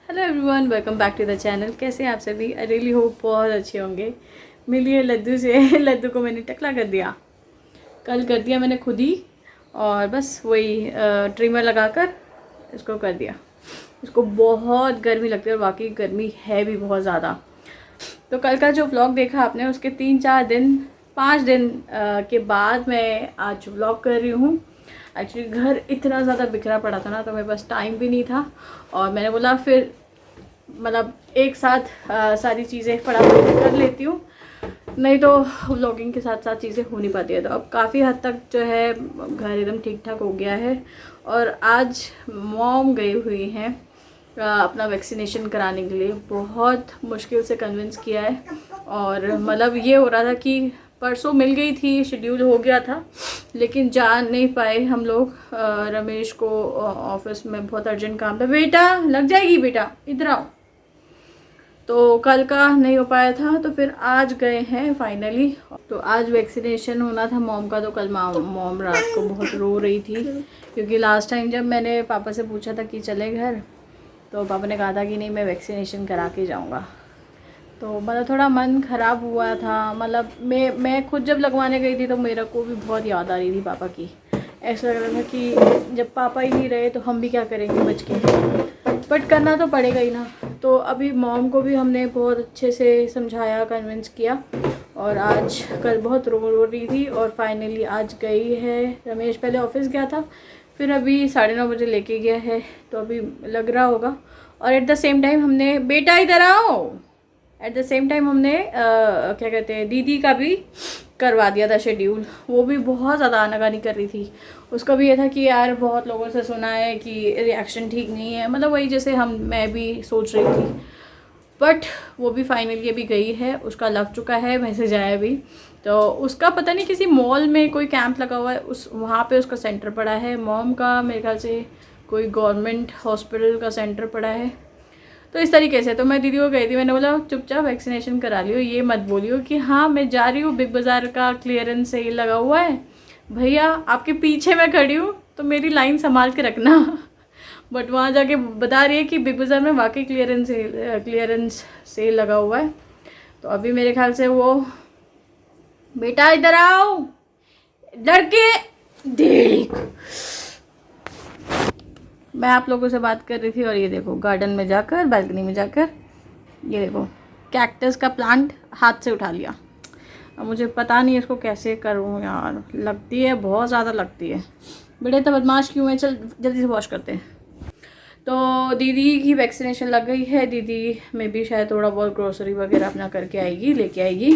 Hello everyone, welcome back to the channel. कैसे हैं आप सभी? आई रियली होप बहुत अच्छे होंगे। मिलिए लड्डू से। लड्डू को मैंने टकला कर दिया, कल कर दिया मैंने खुद ही, और बस वही ट्रिमर लगाकर इसको कर दिया। इसको बहुत गर्मी लगती है और वाकई गर्मी है भी बहुत ज़्यादा। तो कल का जो व्लॉग देखा आपने, उसके 3-4 दिन 5 दिन के बाद मैं आज व्लॉग कर रही हूँ। एक्चुअली घर इतना ज़्यादा बिखरा पड़ा था ना, तो मेरे पास टाइम भी नहीं था, और मैंने बोला फिर मतलब एक साथ सारी चीज़ें फटाफट कर लेती हूँ, नहीं तो व्लॉगिंग के साथ साथ चीज़ें हो नहीं पाती है। तो अब काफ़ी हद तक जो है घर एकदम ठीक ठाक हो गया है। और आज मॉम गई हुई हैं अपना वैक्सीनेशन कराने के लिए। बहुत मुश्किल से कन्विंस किया है, और मतलब ये हो रहा था कि परसों मिल गई थी, शेड्यूल हो गया था, लेकिन जा नहीं पाए हम लोग। रमेश को ऑफिस में बहुत अर्जेंट काम था। बेटा लग जाएगी, बेटा इधर आओ। तो कल का नहीं हो पाया था, तो फिर आज गए हैं फाइनली। तो आज वैक्सीनेशन होना था मॉम का, तो कल मॉम रात को बहुत रो रही थी, क्योंकि लास्ट टाइम जब मैंने पापा से पूछा था कि चले घर, तो पापा ने कहा था कि नहीं मैं वैक्सीनेशन करा के जाऊँगा। तो मतलब थोड़ा मन ख़राब हुआ था। मतलब मैं खुद जब लगवाने गई थी तो मेरे को भी बहुत याद आ रही थी पापा की। ऐसा लग रहा था कि जब पापा ही नहीं रहे तो हम भी क्या करेंगे बच के, बट करना तो पड़ेगा ही ना। तो अभी मॉम को भी हमने बहुत अच्छे से समझाया, कन्विंस किया, और आज कल बहुत रो रही थी, और फाइनली आज गई है। रमेश पहले ऑफिस गया था, फिर अभी 9:30 बजे लेके गया है, तो अभी लग रहा होगा। और एट द सेम टाइम हमने, बेटा इधर आओ, एट द सेम टाइम हमने क्या कहते हैं, दीदी का भी करवा दिया था शेड्यूल। वो भी बहुत ज़्यादा आनाकानी कर रही थी। उसका भी ये था कि यार बहुत लोगों से सुना है कि रिएक्शन ठीक नहीं है, मतलब वही जैसे मैं भी सोच रही थी। बट वो भी फाइनली अभी गई है, उसका लग चुका है, मैसेज आया भी। तो उसका पता नहीं किसी मॉल में कोई कैंप लगा हुआ है, उस वहाँ पे उसका सेंटर पड़ा है। मॉम का मेरे ख्याल से कोई गवर्नमेंट हॉस्पिटल का सेंटर पड़ा है। तो इस तरीके से तो मैं दीदी को गई थी, मैंने बोला चुपचाप वैक्सीनेशन करा लियो, ये मत बोलियो कि हाँ मैं जा रही हूँ, बिग बाज़ार का क्लियरेंस सेल लगा हुआ है भैया, आपके पीछे मैं खड़ी हूँ, तो मेरी लाइन संभाल के रखना। बट वहाँ जाके बता रही है कि बिग बाज़ार में वाकई क्लियरेंस सेल लगा हुआ है। तो अभी मेरे ख्याल से वो, बेटा इधर आओ, लड़के देख, मैं आप लोगों से बात कर रही थी, और ये देखो गार्डन में जाकर, बालकनी में जाकर, ये देखो कैक्टस का प्लांट हाथ से उठा लिया। अब मुझे पता नहीं इसको कैसे करूँ यार, लगती है बहुत ज़्यादा लगती है। बेटे तो बदमाश क्यों है, चल जल्दी से वॉश करते हैं। तो दीदी की वैक्सीनेशन लग गई है। दीदी में भी शायद थोड़ा बहुत ग्रोसरी वगैरह अपना करके आएगी, लेके आएगी।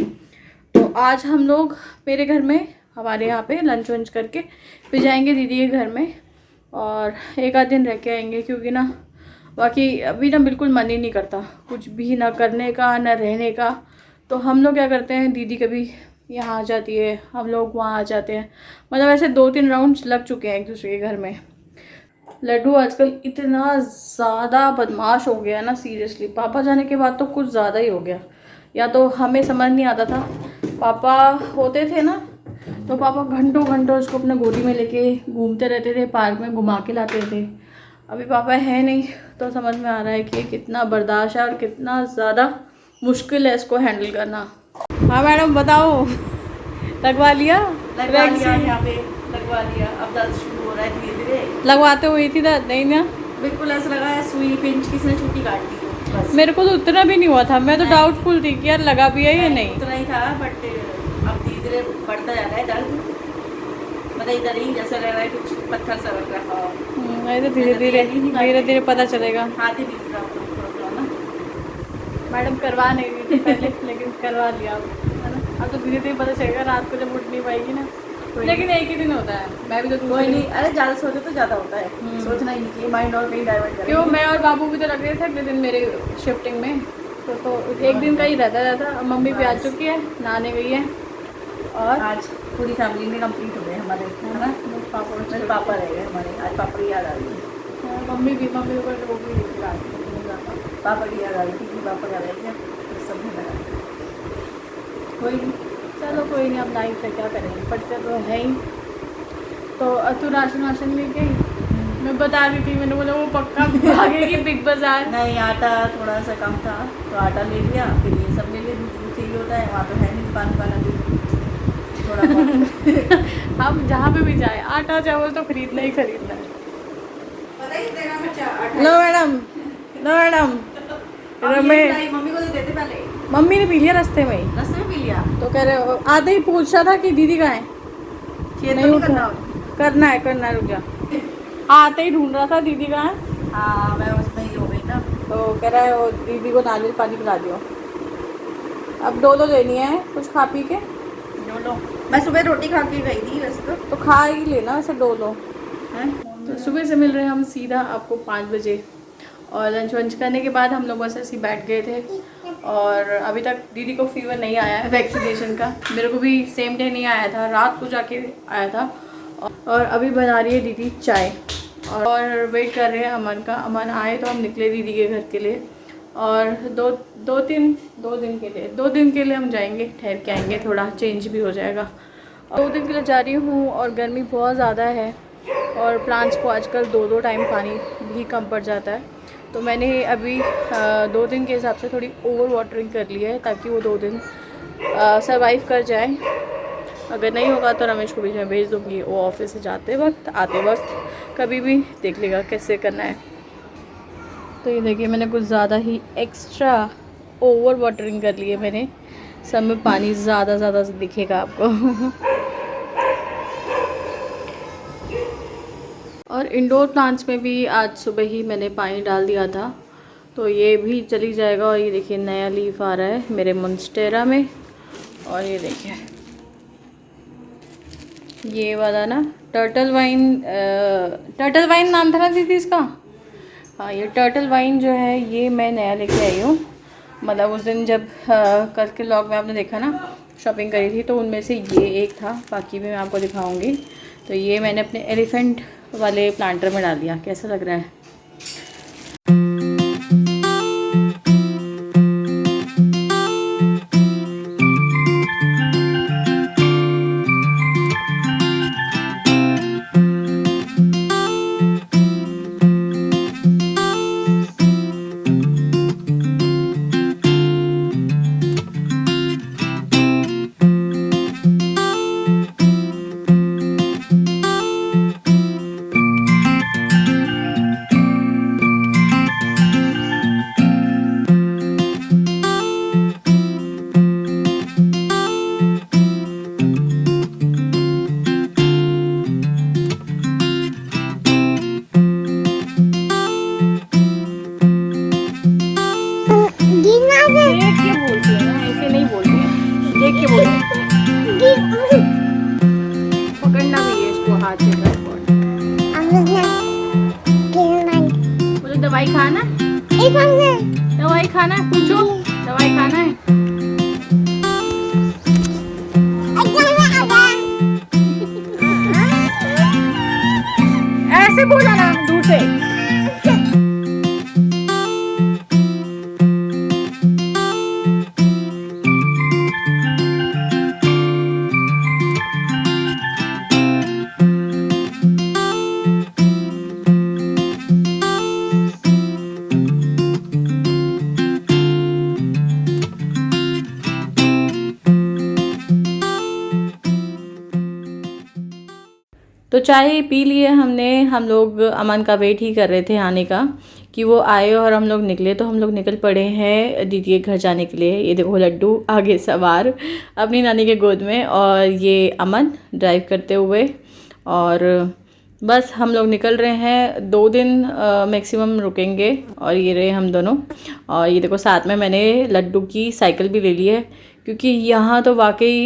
तो आज हम लोग मेरे घर में, हमारे यहाँ पे लंच वंच करके फिर जाएंगे दीदी के घर में, और एक आध दिन रह के आएंगे, क्योंकि ना बाकी अभी ना बिल्कुल मन ही नहीं करता कुछ भी, ना करने का ना रहने का। तो हम लोग क्या करते हैं, दीदी कभी यहाँ आ जाती है, हम लोग वहाँ आ जाते हैं। मतलब ऐसे 2-3 राउंड्स लग चुके हैं एक दूसरे के घर में। लड्डू आजकल इतना ज़्यादा बदमाश हो गया ना, सीरियसली पापा जाने के बाद तो कुछ ज़्यादा ही हो गया। या तो हमें समझ नहीं आता था, पापा होते थे ना तो पापा घंटों घंटों उसको अपने गोदी में लेके घूमते रहते थे, पार्क में घुमा के लाते थे। अभी पापा है नहीं, तो समझ में आ रहा है कि कितना बर्दाश्त है और कितना ज़्यादा मुश्किल है इसको हैंडल करना। हाँ मैडम बताओ, लगवा लिया? यहाँ पे लगवा लिया, अब दर्द शुरू हो रहा है धीरे धीरे। लगवाते हुई थी दर्द नहीं ना? बिल्कुल ऐसा लगा है सुई पिंच किसी ने छुट्टी काट दी हो बस। मेरे को तो उतना भी नहीं हुआ था, मैं तो डाउटफुल थी कि यार लगा भी है या नहीं। उतना ही था, बट अब धीरे धीरे बढ़ता जा रहा है दर्द। मतलब इधर ही जैसा लग रहा है कुछ पत्थर सा रख रखा हो। ऐसे धीरे धीरे पता चलेगा। हाथ ही दिख रहा थोड़ा थोड़ा ना। मैडम करवा नहीं रही थी पहले, लेकिन करवा लिया अब, है ना? अब तो धीरे धीरे पता चलेगा, रात को जब उठ नहीं पाएगी ना। लेकिन एक ही दिन होता है, मैं भी तो कोई नहीं, अरे ज़्यादा सोचे तो ज़्यादा होता है, सोचना ही नहीं चाहिए, माइंड और कहीं डाइवर्ट करें। क्यों, मैं और बाबू भी तो लग रहे थे अगले दिन मेरे शिफ्टिंग में, तो एक दिन का ही रहता। अब मम्मी भी आ चुकी है, नहाने गई है, और आज पूरी फैमिली में कंप्लीट हो गए हमारे, है ना। मेरे पापा रह गए हमारे, आज पापा की याद आ रही है। मम्मी ऊपर वो भी रात को पापा की याद आ रही थी कि पापा का रह गया, सब लगा। कोई नहीं, चलो कोई नहीं, अब लाइफ है क्या करेंगे, पढ़ते तो है ही। तो तू राशन वाशन ले गई? मैं बता रही थी, मैंने बोला वो पक्का भागेगी बिग बाजार। नहीं, आटा थोड़ा सा कम था तो आटा ले लिया, फिर ये सब ले लिया। दूध चाहिए होता है, वहाँ तो है नहीं दुकान वाला दूध, थोड़ा बहुत। हम जहाँ पे भी जाए आटा चावल तो खरीदना ही खरीदना है। पता ही तेरा में no madam, no madam, Ramesh मम्मी को तो देते पहले, मम्मी ने पी लिया रास्ते में ही। रास्ते में पी लिया। तो कह रहे आधे ही पूछ रहा था कि दीदी कहाँ है। नहीं उठा। करना है रुक जा। आते ही ढूंढ रहा था दीदी कहाँ है। हाँ, मैं उसमें ही हो गई ना। तो कह रहा है वो दीदी को नारियल पानी पिला दियो। अब डोलो लेनी है कुछ खा पी के। डोलो, मैं सुबह रोटी खा के गई थी वैसे तो खा ही लेना ऐसे डोलो। हैं। तो सुबह से मिल रहे हैं हम सीधा आपको 5 बजे, और लंच वंच करने के बाद हम लोग बस ऐसे ही बैठ गए थे। और अभी तक दीदी को फीवर नहीं आया है वैक्सीनेशन का, मेरे को भी सेम डे नहीं आया था, रात को जाके आया था। और अभी बना रही है दीदी चाय, और वेट कर रहे हैं अमन का। अमन आए तो हम निकले दीदी के घर के लिए, और दो दिन के लिए हम जाएंगे, ठहर के आएंगे, थोड़ा चेंज भी हो जाएगा। 2 दिन के लिए जा रही हूँ, और गर्मी बहुत ज़्यादा है, और प्लांट्स को आजकल 2 टाइम पानी भी कम पड़ जाता है। तो मैंने अभी 2 दिन के हिसाब से थोड़ी ओवर वाटरिंग कर ली है, ताकि वो 2 दिन सरवाइव कर जाए। अगर नहीं होगा तो रमेश को भी मैं भेज दूँगी, वो ऑफिस से जाते वक्त आते वक्त कभी भी देख लेगा कैसे करना है। तो ये देखिए मैंने कुछ ज़्यादा ही एक्स्ट्रा ओवर वाटरिंग कर ली है मैंने, सब में पानी ज़्यादा दिखेगा आपको। और इंडोर प्लांट्स में भी आज सुबह ही मैंने पानी डाल दिया था, तो ये भी चली जाएगा। और ये देखिए नया लीफ आ रहा है मेरे मोन्स्टेरा में। और ये देखिए ये वाला ना टर्टल वाइन नाम था ना दीदी इसका। हाँ, ये टर्टल वाइन जो है ये मैं नया लेके आई हूँ। मतलब उस दिन जब कल के व्लॉग में आपने देखा ना शॉपिंग करी थी, तो उनमें से ये एक था, बाकी भी मैं आपको दिखाऊंगी। तो ये मैंने अपने एलिफेंट वाले प्लांटर में डाल दिया। कैसा लग रहा है? पकड़ना भी है इसको हाथ से। बोलो दवाई खाना, दवाई खाना है, पूछो दवाई खाना है। ऐसे बोला ना दूर से। तो चाय पी लिए हमने। हम लोग अमन का वेट ही कर रहे थे आने का, कि वो आए और हम लोग निकले। तो हम लोग निकल पड़े हैं दीदी के घर जाने के लिए। ये देखो लड्डू आगे सवार अपनी नानी के गोद में, और ये अमन ड्राइव करते हुए। और बस हम लोग निकल रहे हैं। 2 दिन मैक्सिमम रुकेंगे। और ये रहे हम दोनों। और ये देखो साथ में मैंने लड्डू की साइकिल भी ले ली है, क्योंकि यहाँ तो वाकई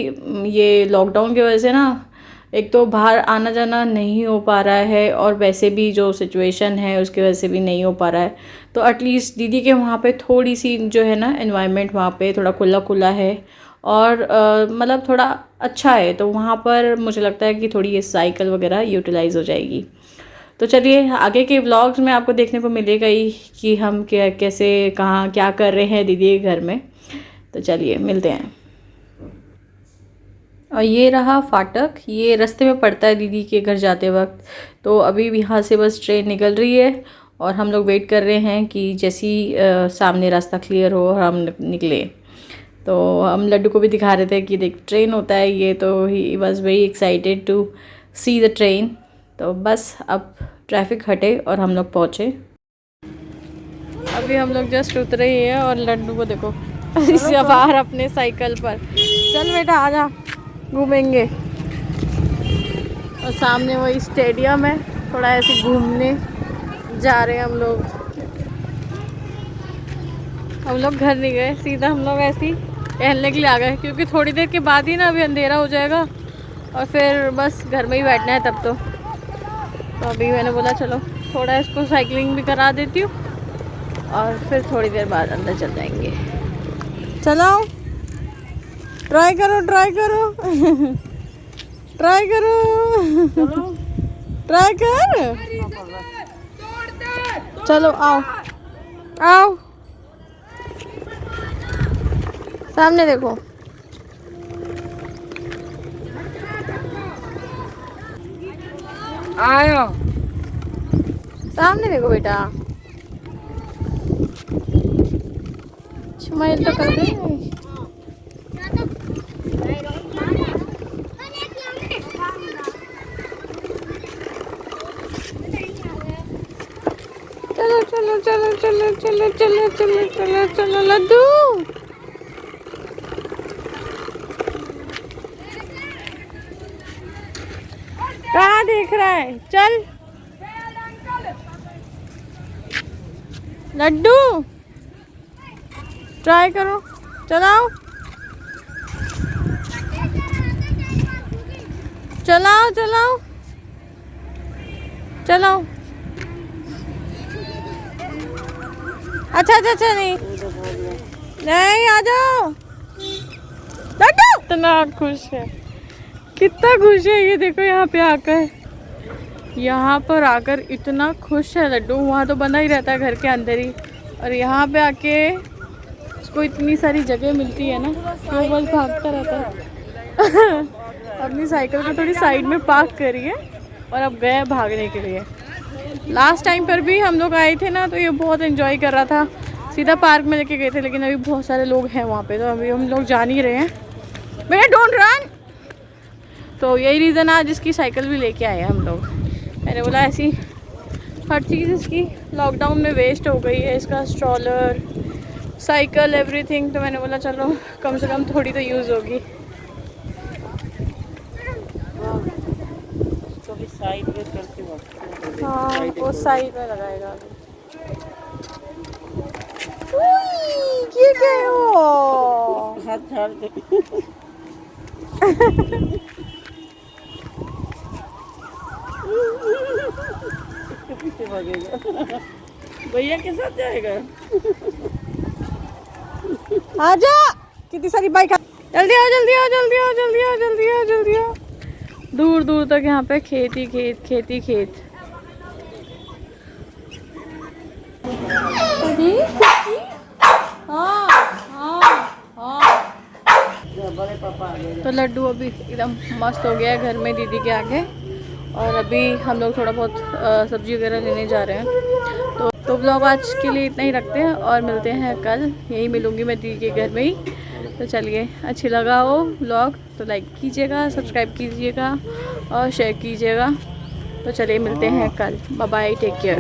ये लॉकडाउन की वजह से ना, एक तो बाहर आना जाना नहीं हो पा रहा है, और वैसे भी जो सिचुएशन है उसकी वजह से भी नहीं हो पा रहा है। तो एटलीस्ट दीदी के वहाँ पे थोड़ी सी जो है ना एनवायरनमेंट वहाँ पे थोड़ा खुला खुला है, और मतलब थोड़ा अच्छा है। तो वहाँ पर मुझे लगता है कि थोड़ी ये साइकिल वगैरह यूटिलाइज़ हो जाएगी। तो चलिए आगे के व्लॉग्स में आपको देखने को मिलेगा ही कि हम क्या कैसे कहाँ क्या कर रहे हैं दीदी के घर में। तो चलिए मिलते हैं। और ये रहा फाटक, ये रास्ते में पड़ता है दीदी के घर जाते वक्त। तो अभी यहाँ से बस ट्रेन निकल रही है और हम लोग वेट कर रहे हैं कि जैसी सामने रास्ता क्लियर हो और हम निकले। तो हम लड्डू को भी दिखा रहे थे कि देख ट्रेन होता है ये, तो he was very excited to see the train. तो बस अब ट्रैफिक हटे और हम लोग पहुँचे। अभी हम लोग जस्ट उतरे ही हैं और लड्डू को देखो सवार अपने साइकिल पर। चल बेटा आजा घूमेंगे। और सामने वही स्टेडियम है, थोड़ा ऐसे घूमने जा रहे हैं हम लोग। हम लोग घर नहीं गए, सीधा हम लोग ऐसे ही टहलने के लिए आ गए, क्योंकि थोड़ी देर के बाद ही ना अभी अंधेरा हो जाएगा और फिर बस घर में ही बैठना है तब तो अभी मैंने बोला चलो थोड़ा इसको साइकिलिंग भी करा देती हूँ और फिर थोड़ी देर बाद अंदर चल जाएंगे। चलो ट्राई करो ट्राई करो ट्राई करो ट्राई कर। चलो आओ आओ, सामने देखो। आयो सामने देखो बेटा, स्माइल तो कर दे। चलो चलो चलो चलो चलो चलो चलो चलो चलो लड्डू। कहाँ देख रहा है, चल लड्डू ट्राई करो, चलाओ चलाओ चलाओ चलाओ। अच्छा अच्छा अच्छा नहीं नहीं, आ जाओ लड्डू। इतना खुश है, कितना खुश है ये देखो। यहाँ पर आकर इतना खुश है लड्डू। वहाँ तो बंधा ही रहता है घर के अंदर ही, और यहाँ पे आके उसको इतनी सारी जगह मिलती है ना, तो बस भागता रहता है। अपनी साइकिल को थोड़ी साइड में पार्क करी है और अब गए भागने के लिए। लास्ट टाइम पर भी हम लोग आए थे ना, तो ये बहुत एंजॉय कर रहा था, सीधा पार्क में लेके गए थे, लेकिन अभी बहुत सारे लोग हैं वहाँ पे, तो अभी हम लोग जा नहीं रहे हैं। बेटा डोंट रन। तो यही रीज़न आज इसकी साइकिल भी लेके आए हैं हम लोग। मैंने बोला ऐसी हर चीज़ इसकी लॉकडाउन में वेस्ट हो गई है, इसका स्ट्रॉलर, साइकिल, एवरीथिंग। तो मैंने बोला चलो कम से कम थोड़ी तो यूज़ होगी। साइड में करके वक्त हाँ वो साइड में लगाएगा। ये क्या है वो? हाथ झाड़ दे। इसके पीछे भागेगा, भैया के साथ जाएगा। आजा, कितनी सारी बाइक। जल्दी आओ जल्दी आओ जल्दी आओ जल्दी आओ जल्दी आओ जल्दी आओ। दूर दूर तक यहाँ पे खेत ही खेत, खेत ही खेत। हाँ हाँ हाँ। बड़े पापा आ गए। तो लड्डू अभी एकदम मस्त हो गया है घर में दीदी के आगे, और अभी हम लोग थोड़ा बहुत सब्जी वगैरह लेने जा रहे हैं। तो व्लॉग आज के लिए इतना ही रखते हैं और मिलते हैं कल। यही मिलूँगी मैं दीदी के घर में ही। तो चलिए, अच्छी लगा हो व्लॉग तो लाइक कीजिएगा, सब्सक्राइब कीजिएगा और शेयर कीजिएगा। तो चलिए मिलते हैं कल। Bye bye, take care.